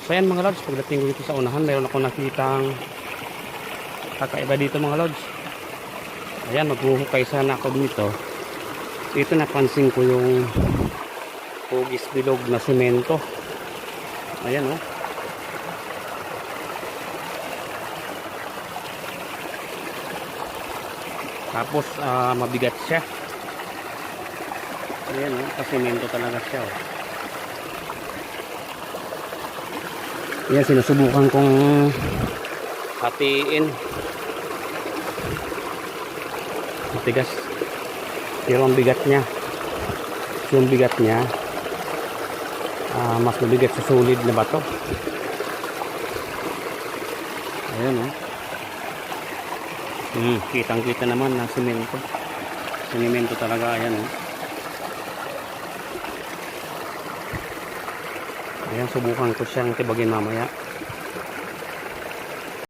So ayan mga lods, pagdating ko dito sa unahan, mayroon ako nakitang kakaiba dito mga lods. Ayan, maghuhukay sana ako dito. Dito napansin ko yung hugis bilog na semento. Ayan oh. Tapos mabigat siya. Ayan oh, kasemento talaga siya oh. Ayan, sinusubukan kong hatiin. Matigas. Pero ang bigat niya. Yung bigat niya mas mabigat sa solid na bato. Ayan oh. Kitang kita naman na semento. Semento talaga. Ayan oh. Ayan, subukan ko siyang tibagin mamaya.